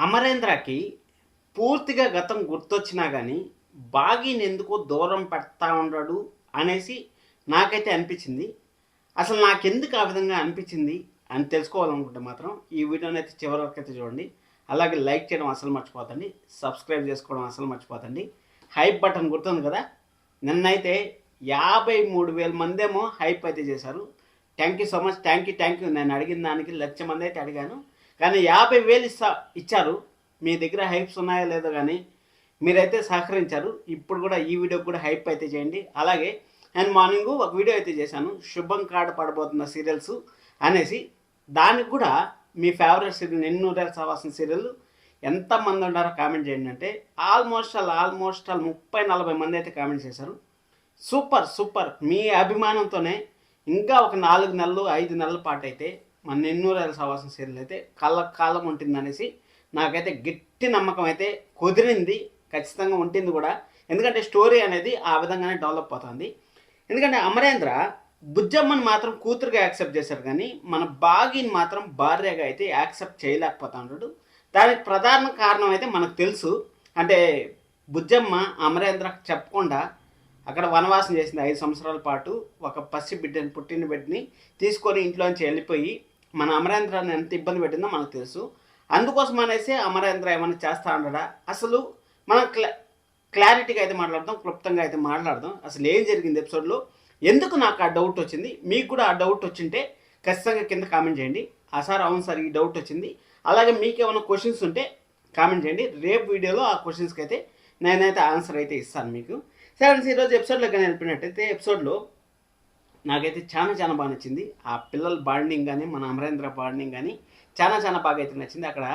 అమరేంద్రకి పూర్తిగా గతం గుర్తొచ్చినా గానీ, బాగీని ఎందుకో దూరం పెడతా ఉన్నాడు అనేసి నాకైతే అనిపించింది. అసలు నాకెందుకు ఆ విధంగా అనిపించింది అని తెలుసుకోవాలనుకుంటే మాత్రం ఈ వీడియోని అయితే చివరి వరకు అయితే చూడండి. అలాగే లైక్ చేయడం అసలు మర్చిపోతండి. సబ్స్క్రైబ్ చేసుకోవడం అసలు మర్చిపోతండి. హైప్ బటన్ గుర్తుంది కదా, నిన్నైతే 53,000 మందేమో హైప్ అయితే చేశారు. Thank you so much. Thank you. నేను అడిగిన దానికి 1,00,000 మంది అయితే అడిగాను, కానీ 50,000 ఇచ్చారు. మీ దగ్గర హైప్స్ ఉన్నాయో లేదో కానీ మీరైతే సహకరించారు. ఇప్పుడు కూడా ఈ వీడియోకి కూడా హైప్ అయితే చేయండి. అలాగే అండ్ మార్నింగ్ ఒక వీడియో అయితే చేశాను, శుభం కార్డు పడబోతున్న సీరియల్స్ అనేసి. దానికి కూడా మీ ఫేవరెట్ సీరియల్ నిన్నూరేళ్ళ సవాసం సీరియల్ ఎంతమంది ఉన్నారో కామెంట్ చేయండి అంటే ఆల్మోస్ట్ ఆల్ 30-40 మంది అయితే కామెంట్ చేశారు. సూపర్. మీ అభిమానంతోనే ఇంకా ఒక 4 నెలలు 5 నెలల పాటు అయితే మన నిన్నూరేళ్ళ సవాసం సీరియల్ అయితే కాలం ఉంటుందనేసి నాకైతే గట్టి నమ్మకం అయితే కుదిరింది. ఖచ్చితంగా ఉంటుంది కూడా, ఎందుకంటే స్టోరీ అనేది ఆ విధంగానే డెవలప్ అవుతుంది. ఎందుకంటే అమరేంద్ర బుజ్జమ్మని మాత్రం కూతురుగా యాక్సెప్ట్ చేశారు, కానీ మన బాగీని మాత్రం భార్యగా అయితే యాక్సెప్ట్ చేయలేకపోతా ఉంటాడు. దానికి ప్రధాన కారణం అయితే మనకు తెలుసు. అంటే బుజ్జమ్మ అమరేంద్ర చెప్పకుండా అక్కడ వనవాసం చేసింది 5 సంవత్సరాల పాటు. ఒక పసి బిడ్డని, పుట్టిన బిడ్డని తీసుకొని ఇంట్లోంచి వెళ్ళిపోయి మన అమరేంద్రాన్ని ఎంత ఇబ్బంది పెట్టిందో మనకు తెలుసు. అందుకోసం అనేసి అమరేంద్ర ఏమైనా చేస్తా ఉండడా? అసలు మనం క్లారిటీగా అయితే మాట్లాడదాం, క్లుప్తంగా అయితే మాట్లాడదాం. అసలు ఏం జరిగింది ఎపిసోడ్లో, ఎందుకు నాకు ఆ డౌట్ వచ్చింది, మీకు కూడా ఆ డౌట్ వచ్చింటే ఖచ్చితంగా కింద కామెంట్ చేయండి. సార్ అవును సార్ ఈ డౌట్ వచ్చింది. అలాగే మీకు ఏమైనా క్వశ్చన్స్ ఉంటే కామెంట్ చేయండి. రేపు వీడియోలో ఆ క్వశ్చన్స్కి అయితే నేనైతే ఆన్సర్ అయితే ఇస్తాను మీకు. సరే, ఈరోజు ఎపిసోడ్లో కానీ వెళ్ళిపోయినట్టయితే ఎపిసోడ్లో నాకైతే చాలా బాగా నచ్చింది. ఆ పిల్లల బాండింగ్ కానీ మన అమరేంద్ర బాండింగ్ కానీ చాలా బాగా అయితే నచ్చింది. అక్కడ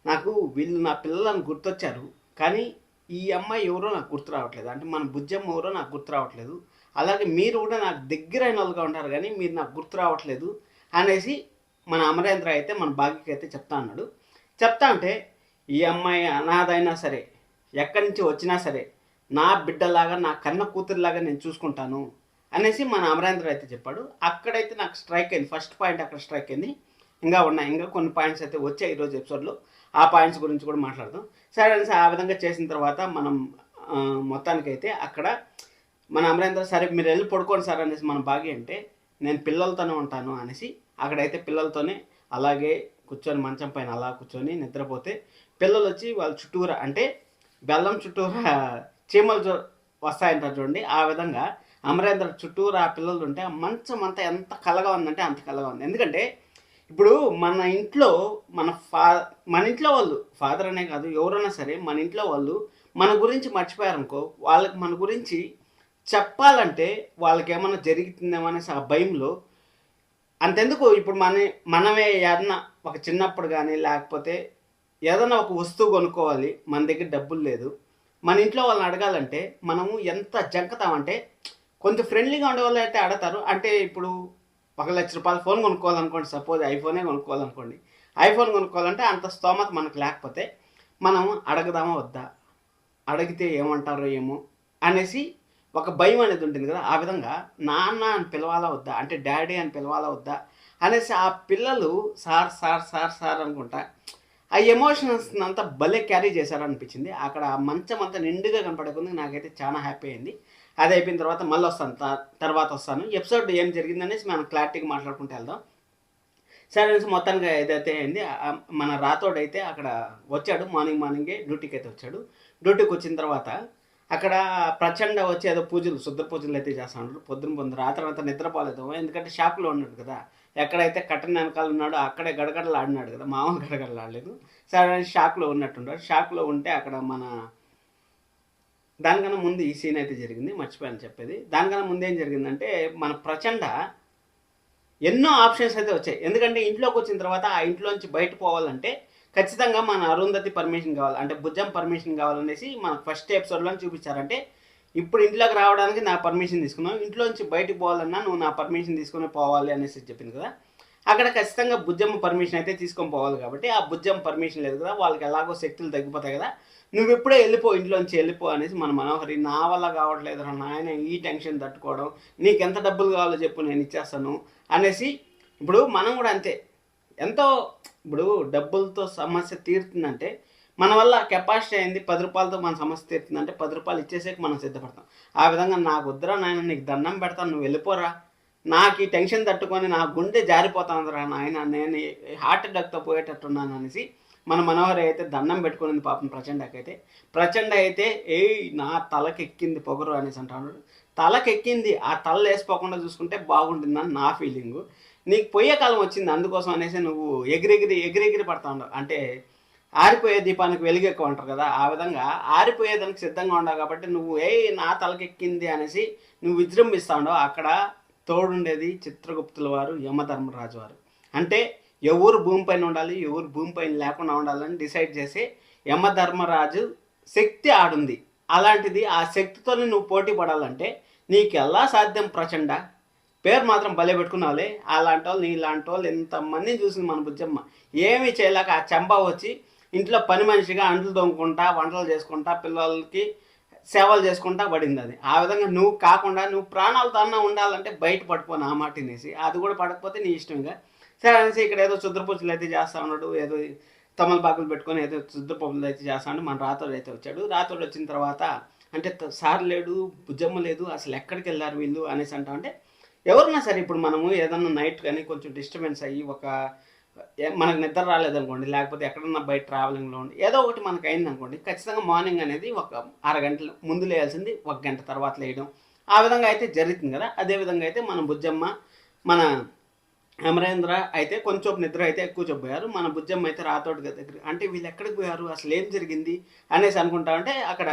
నాకు వీళ్ళు నా పిల్లలను గుర్తొచ్చారు, కానీ ఈ అమ్మాయి ఎవరో నాకు గుర్తు రావట్లేదు. అంటే మన బుజ్జమ్మ ఎవరో నాకు గుర్తు రావట్లేదు. అలాగే మీరు కూడా నాకు దగ్గరైన వాళ్ళుగా ఉంటారు, కానీ మీరు నాకు గుర్తు రావట్లేదు అనేసి మన అమరేంద్ర అయితే మన భాగ్యకి అయితే చెప్తా అన్నాడు. చెప్తా అంటే ఈ అమ్మాయి అనాథైనా సరే, ఎక్కడి నుంచి వచ్చినా సరే నా బిడ్డలాగా, నా కన్న కూతురులాగా నేను చూసుకుంటాను అనేసి మన అమరేంద్ర అయితే చెప్పాడు. అక్కడైతే నాకు స్ట్రైక్ అయింది. ఫస్ట్ పాయింట్ అక్కడ స్ట్రైక్ అయింది. ఇంకా కొన్ని పాయింట్స్ అయితే వచ్చాయి ఈరోజు ఎపిసోడ్లో. ఆ పాయింట్స్ గురించి కూడా మాట్లాడదాం. సరే అనేసి ఆ విధంగా చేసిన తర్వాత మనం మొత్తానికైతే అక్కడ మన అమరేంద్ర సరే మీరు వెళ్ళి పడుకోండి సార్ అనేసి మన భాగ్య అంటే నేను పిల్లలతోనే ఉంటాను అనేసి అక్కడైతే పిల్లలతోనే అలాగే కూర్చొని మంచం పైన అలా కూర్చొని నిద్రపోతే పిల్లలు వచ్చి వాళ్ళ చుట్టూరా, అంటే బెల్లం చుట్టూరా చీమలు వస్తాయంటారు చూడండి, ఆ విధంగా అమరేంద్ర చుట్టూరా ఆ పిల్లలు ఉంటే ఆ మంచం అంతా ఎంత కలగా ఉందంటే అంత కలగా ఉంది. ఎందుకంటే ఇప్పుడు మన ఇంట్లో మన ఇంట్లో వాళ్ళు, ఫాదర్ అనే కాదు ఎవరైనా సరే, మన ఇంట్లో వాళ్ళు మన గురించి మర్చిపోయారనుకో, వాళ్ళకి మన గురించి చెప్పాలంటే వాళ్ళకి ఏమైనా జరుగుతుందేమో అనేసి ఆ భయంలో. అంతెందుకు ఇప్పుడు మనమే ఏదన్నా ఒక చిన్నప్పుడు కానీ లేకపోతే ఏదైనా ఒక వస్తువు కొనుక్కోవాలి, మన దగ్గర డబ్బులు లేదు, మన ఇంట్లో వాళ్ళని అడగాలంటే మనము ఎంత జంకతామంటే, కొంచెం ఫ్రెండ్లీగా ఉండే వాళ్ళు అయితే అడతారు. అంటే ఇప్పుడు ₹1,00,000 ఫోన్ కొనుక్కోవాలనుకోండి, సపోజ్ ఐఫోనే కొనుక్కోవాలనుకోండి. ఐఫోన్ కొనుక్కోవాలంటే అంత స్తోమత మనకు లేకపోతే మనం అడగదామా వద్దా, అడిగితే ఏమంటారో ఏమో అనేసి ఒక భయం అనేది ఉంటుంది కదా. ఆ విధంగా నాన్న అని పిలవాలా వద్దా, అంటే డాడీ అని పిలవాలా వద్దా అనేసి ఆ పిల్లలు సార్ సార్ సార్ సార్ అనుకుంటా ఆ ఎమోషన్స్ అంతా భలే క్యారీ చేశారనిపించింది. అక్కడ మంచం అంతా నిండుగా కనపడకుండా నాకైతే చాలా హ్యాపీ అయింది. అది అయిపోయిన తర్వాత మళ్ళీ వస్తాను, తర్వాత వస్తాను. ఎపిసోడ్ ఏం జరిగిందనేసి మనం క్లారిటీగా మాట్లాడుకుంటూ వెళ్దాం. సరే అనేసి మొత్తానికి ఏదైతే అయింది, మన రాతోడు అయితే అక్కడ వచ్చాడు. మార్నింగే డ్యూటీకి అయితే వచ్చాడు. డ్యూటీకి వచ్చిన తర్వాత అక్కడ ప్రచండ వచ్చి ఏదో పూజలు, శుద్ధ పూజలు అయితే చేస్తా ఉంటారు. పొద్దున రాత్రి అంతా నిద్రపోలేదు, ఎందుకంటే షాప్లో ఉన్నాడు కదా. ఎక్కడైతే కట్టన్ వెనకాల ఉన్నాడో అక్కడే గడగడలు ఆడినాడు కదా, మామూలు గడగడలు ఆడలేదు. సరే షాక్లో ఉన్నట్టున్నాడు. షాక్లో ఉంటే అక్కడ దానికన్నా ముందు ఈ సీన్ అయితే జరిగింది, మర్చిపోయాను చెప్పేది. దానికన్నా ముందు ఏం జరిగిందంటే మన ప్రచండ ఎన్నో ఆప్షన్స్ అయితే వచ్చాయి. ఎందుకంటే ఇంట్లోకి వచ్చిన తర్వాత ఆ ఇంట్లోంచి బయట పోవాలంటే ఖచ్చితంగా మన అరుంధతి పర్మిషన్ కావాలి, అంటే బుజ్జం పర్మిషన్ కావాలనేసి మనకు ఫస్ట్ ఎపిసోడ్లో చూపించారంటే, ఇప్పుడు ఇంట్లోకి రావడానికి నా పర్మిషన్ తీసుకున్నావు, ఇంట్లోంచి బయటకు పోవాలన్నా నువ్వు నా పర్మిషన్ తీసుకుని పోవాలి అనేసి చెప్పింది కదా. అక్కడ ఖచ్చితంగా బుజ్జమ్మ పర్మిషన్ అయితే తీసుకొని పోవాలి. కాబట్టి ఆ బుజ్జమ్మ పర్మిషన్ లేదు కదా, వాళ్ళకి ఎలాగో శక్తులు తగ్గిపోతాయి కదా, నువ్వు ఎప్పుడే వెళ్ళిపో, ఇంట్లోంచి వెళ్ళిపో అనేసి మన మనోహరి నా వల్ల కావట్లేదు రా నాయన ఈ టెన్షన్ తట్టుకోవడం, నీకు ఎంత డబ్బులు కావాలో చెప్పు నేను ఇచ్చేస్తాను అనేసి. ఇప్పుడు మనం కూడా అంతే, ఎంతో ఇప్పుడు డబ్బులతో సమస్య తీరుతుందంటే మన వల్ల కెపాసిటీ అయింది 10 రూపాయలతో మన సమస్య తీరుతుందంటే 10 రూపాయలు ఇచ్చేసేకి మనం సిద్ధపడతాం. ఆ విధంగా నాకు వద్దురా నాయన నీకు దండం పెడతాను నువ్వు వెళ్ళిపోరా, నాకు ఈ టెన్షన్ తట్టుకొని నా గుండె జారిపోతాందిరా నాయన, నేను హార్ట్ అటాక్తో పోయేటట్టున్నాను అనేసి మన మనోహరి అయితే దండం పెట్టుకునింది పాపం ప్రచండకి అయితే. ప్రచండ అయితే నా తలకెక్కింది పొగరు అనేసి అంటాడు. తలకెక్కింది, ఆ తల వేసిపోకుండా చూసుకుంటే బాగుంటుందని నా ఫీలింగు. నీకు పోయే కాలం వచ్చింది అందుకోసం అనేసి నువ్వు ఎగిరెగిరి పడతా ఉండవు. అంటే ఆరిపోయే దీపానికి వెలుగు ఎక్కువ అంటారు కదా, ఆ విధంగా ఆరిపోయేదానికి సిద్ధంగా ఉండవు కాబట్టి నువ్వు నా తలకెక్కింది అనేసి నువ్వు విజృంభిస్తా ఉండవు. అక్కడ తోడుండేది చిత్రగుప్తుల వారు, యమధర్మరాజు వారు. అంటే ఎవరు భూమిపైన ఉండాలి, ఎవరు భూమిపైన లేకుండా ఉండాలని డిసైడ్ చేసి యమధర్మరాజు శక్తి ఆడుంది. అలాంటిది ఆ శక్తితోనే నువ్వు పోటీ పడాలంటే నీకు ఎలా సాధ్యం ప్రచండ? పేరు మాత్రం భలే పెట్టుకున్నావులే. అలాంటి వాళ్ళు నీలాంటి వాళ్ళు ఎంతమందిని చూసింది మన బుజ్జమ్మ. ఏమీ చేయలేక ఆ చెంబా వచ్చి ఇంట్లో పని మనిషిగా అంట్లు తోముకుంటా, వంటలు చేసుకుంటా, పిల్లలకి సేవలు చేసుకుంటా పడింది అది. ఆ విధంగా నువ్వు కాకుండా నువ్వు ప్రాణాలతో అన్నా ఉండాలంటే బయట పడిపోను ఆ మాట తినేసి. అది కూడా పడకపోతే నీ ఇష్టంగా. సరే అనేసి ఇక్కడ ఏదో చుద్రపూజలు అయితే చేస్తా ఉన్నాడు, ఏదో తమలపాకులు పెట్టుకొని ఏదో చుద్రపూజలు అయితే చేస్తా ఉన్నాడు. మన రాతోడు అయితే వచ్చాడు. రాతోడు వచ్చిన తర్వాత అంటే సార్ లేడు, బుజ్జమ్మ లేదు, అసలు ఎక్కడికి వెళ్ళారు వీళ్ళు అనేసి అంటా అంటే ఎవరన్నా సరే ఇప్పుడు మనము ఏదన్నా నైట్ కానీ కొంచెం డిస్టర్బెన్స్ అయ్యి మనకు నిద్ర రాలేదనుకోండి, లేకపోతే ఎక్కడన్నా బయట ట్రావెలింగ్లో ఉండి ఏదో ఒకటి మనకు అయింది అనుకోండి, ఖచ్చితంగా మార్నింగ్ అనేది ఒక అరగంటలు ముందు లేయాల్సింది 1 గంట తర్వాత లేయడం, ఆ విధంగా అయితే జరుగుతుంది కదా. అదేవిధంగా అయితే మన బుజ్జమ్మ, మన అమరేంద్ర అయితే కొంచెం నిద్ర అయితే ఎక్కువ చెప్పారు. మన బుజ్జమ్మ అయితే రాతోడి దగ్గర అంటే వీళ్ళు ఎక్కడికి పోయారు, అసలు ఏం జరిగింది అనేసి అనుకుంటా ఉంటే అక్కడ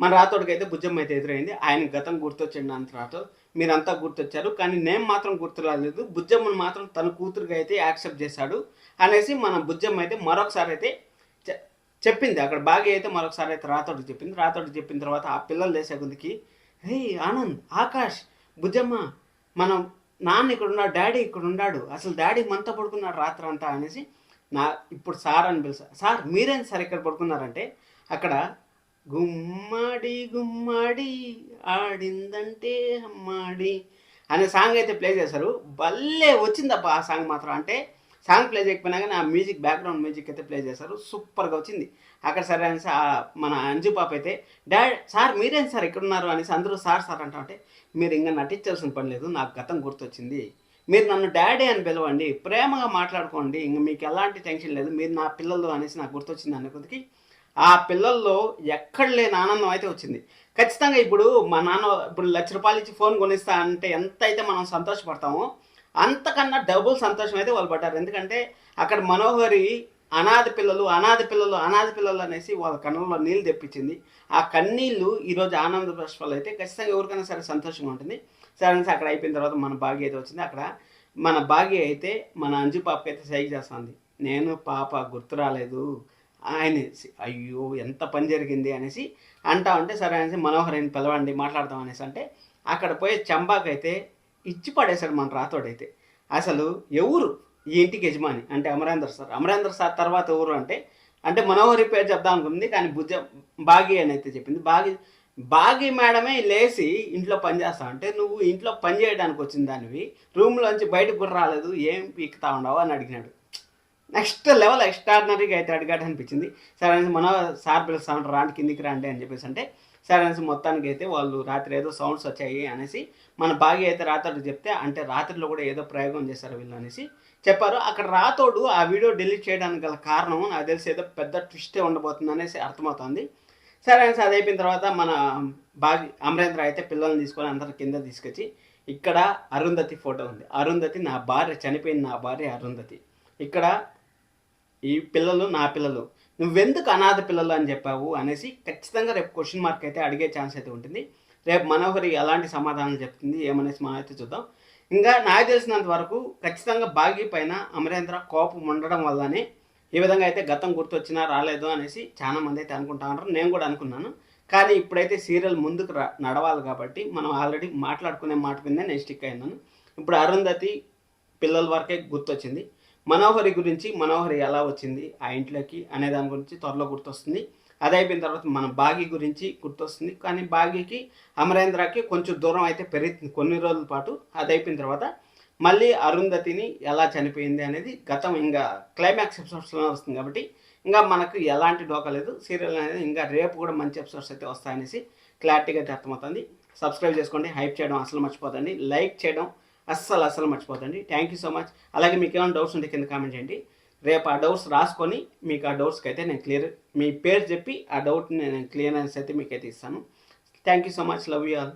మన రాతోడికి అయితే బుజ్జమ్మ అయితే ఎదురైంది. ఆయన గతం గుర్తొచ్చింది అంత రాతో, మీరంతా గుర్తొచ్చారు కానీ నేను మాత్రం గుర్తు రాలేదు, బుజ్జమ్మను మాత్రం తన కూతురుగా అయితే యాక్సెప్ట్ చేశాడు అనేసి మన బుజ్జమ్మ అయితే మరొకసారి అయితే చెప్పింది. అక్కడ బాగా అయితే మరొకసారి అయితే రాతోడికి చెప్పింది. రాతోడికి చెప్పిన తర్వాత ఆ పిల్లలు లేసే కొద్దికి ఆనంద్, ఆకాష్, బుజ్జమ్మ, మనం నాన్న ఇక్కడ ఉన్నాడు, డాడీ ఇక్కడ ఉన్నాడు, అసలు డాడీ మనతో పడుకున్నాడు రాత్రి అంతా అనేసి ఇప్పుడు సార్ అని పిలుస్తా. సార్ మీరేం సార్ ఇక్కడ పడుకున్నారంటే అక్కడ గుమ్మడి గుమ్మడి ఆడిందంటే అమ్మాడి అనే సాంగ్ అయితే ప్లే చేశారు. భలే వచ్చిందబ్బా ఆ సాంగ్ మాత్రం. అంటే సాంగ్ ప్లే చేయకపోయినా కానీ ఆ మ్యూజిక్, బ్యాక్గ్రౌండ్ మ్యూజిక్ అయితే ప్లే చేశారు, సూపర్గా వచ్చింది. అక్కడ సరే అనేసి మన అంజు పాప అయితే సార్ మీరేం సార్ ఇక్కడ ఉన్నారు అనేసి అందరూ సార్ సార్ అంటా అంటే మీరు ఇంకా నటించాల్సిన పని లేదు, నాకు గతం గుర్తొచ్చింది, మీరు నన్ను డాడీ అని పిలవండి, ప్రేమగా మాట్లాడుకోండి, ఇంక మీకు ఎలాంటి టెన్షన్ లేదు, మీరు నా పిల్లలు అనేసి నాకు గుర్తొచ్చింది అనే కొద్దికి ఆ పిల్లల్లో ఎక్కడ లేని ఆనందం అయితే వచ్చింది. ఖచ్చితంగా ఇప్పుడు మా నాన్న ఇప్పుడు ₹1,00,000 ఇచ్చి ఫోన్ కొనిస్తా అంటే ఎంత అయితే మనం సంతోషపడతామో అంతకన్నా డబుల్ సంతోషం అయితే వాళ్ళు పడ్డారు. ఎందుకంటే అక్కడ మనోహరి అనాథ పిల్లలు అనేసి వాళ్ళ కళ్ళల్లో నీళ్ళు తెప్పించింది. ఆ కన్నీళ్ళు ఈరోజు ఆనంద పుష్పాలు అయితే ఖచ్చితంగా ఎవరికైనా సరే సంతోషంగా ఉంటుంది. సరే అనేసి అక్కడ అయిపోయిన తర్వాత మన భాగ్య అయితే వచ్చింది. అక్కడ మన భాగ్య అయితే మన అంజు పాపకి అయితే సైజ్ చేస్తుంది, నేను పాప గుర్తు రాలేదు అనేసి. అయ్యో ఎంత పని జరిగింది అనేసి అంటా ఉంటే సరే అనేసి మనోహరిని పిలవండి మాట్లాడదాం అనేసి అంటే అక్కడ పోయి చంబాకైతే ఇచ్చి పడేశాడు మన రాతోడైతే. అసలు ఎవరు ఈ ఇంటికి యజమాని అంటే అమరేంద్ర సార్ తర్వాత ఎవరు అంటే మనోహరి పేరు చెప్దాం అనుకుంది కానీ బాగి అని అయితే చెప్పింది. బాగి మేడమే లేచి ఇంట్లో పని చేస్తా అంటే నువ్వు ఇంట్లో పని చేయడానికి వచ్చిన దానివి రూమ్లోంచి బయటకు కూడా రాలేదు, ఏం పీకుతా ఉండవు అని అడిగినాడు. నెక్స్ట్ లెవెల్ ఎక్స్ట్రాడినరీగా అయితే అడిగాడు అనిపించింది. సరే అనేసి సార్ పిలుస్తాను రాండి కిందికి రండి అని చెప్పేసి అంటే సరే అనేసి మొత్తానికి అయితే వాళ్ళు రాత్రి ఏదో సౌండ్స్ వచ్చాయి అనేసి మన బాగి అయితే రాతోడు చెప్తే అంటే రాత్రిలో కూడా ఏదో ప్రయోగం చేశారు వీళ్ళు అనేసి చెప్పారు. అక్కడ రాతోడు ఆ వీడియో డిలీట్ చేయడానికి గల కారణం నాకు తెలిసి ఏదో పెద్ద ట్విస్టే ఉండబోతుంది అనేసి అర్థమవుతుంది. సరే అనేసి అది అయిపోయిన తర్వాత మన అమరేంద్ర అయితే పిల్లల్ని తీసుకొని అందరి కింద తీసుకొచ్చి ఇక్కడ అరుంధతి ఫోటో ఉంది, అరుంధతి నా భార్య, చనిపోయిన నా భార్య అరుంధతి, ఇక్కడ ఈ పిల్లలు నా పిల్లలు, నువ్వెందుకు అనాథ పిల్లలు అని చెప్పావు అనేసి ఖచ్చితంగా రేపు క్వశ్చన్ మార్క్ అయితే అడిగే ఛాన్స్ అయితే ఉంటుంది. రేపు మనోహరి ఎలాంటి సమాధానం చెప్తుంది ఏమనేసి మనం అయితే చూద్దాం. ఇంకా నాకు తెలిసినంత వరకు ఖచ్చితంగా బాగి పైన అమరేంద్ర కోపం ఉండడం వల్లనే ఈ విధంగా అయితే గతం గుర్తొచ్చినా రాలేదు అనేసి చాలామంది అయితే అనుకుంటా ఉంటారు, నేను కూడా అనుకున్నాను. కానీ ఇప్పుడైతే సీరియల్ ముందుకు నడవాలి కాబట్టి మనం ఆల్రెడీ మాట్లాడుకునే మాట కింద నేను స్టిక్ అయినాను. ఇప్పుడు అరుంధతి పిల్లల వరకే గుర్తొచ్చింది. మనోహరి గురించి, మనోహరి ఎలా వచ్చింది ఆ ఇంట్లోకి అనే దాని గురించి త్వరలో గుర్తొస్తుంది. అది అయిపోయిన తర్వాత మన బాగి గురించి గుర్తొస్తుంది. కానీ బాగికి అమరేంద్రకి కొంచెం దూరం అయితే పెరుగుతుంది కొన్ని రోజుల పాటు. అది అయిపోయిన తర్వాత మళ్ళీ అరుంధతిని ఎలా చనిపోయింది అనేది గతం ఇంకా క్లైమాక్స్ ఎపిసోడ్స్లో వస్తుంది కాబట్టి ఇంకా మనకు ఎలాంటి డోకా లేదు. సీరియల్ అనేది ఇంకా రేపు కూడా మంచి ఎపిసోడ్స్ అయితే వస్తాయనేసి క్లారిటీగా అయితే అర్థమవుతుంది. సబ్స్క్రైబ్ చేసుకోండి, హైప్ చేయడం అసలు మర్చిపోతండి, లైక్ చేయడం అస్సలు మర్చిపోతండి. Thank you so much. అలాగే మీకు ఏమైనా డౌట్స్ ఉంటే కింద కామెంట్ చేయండి. రేపు ఆ డౌట్స్ రాసుకొని మీకు ఆ డౌట్స్కి అయితే నేను క్లియర్, మీ పేరు చెప్పి ఆ డౌట్ని నేను క్లియరెన్స్ అయితే మీకు అయితే ఇస్తాను. Thank you so much. Love you all.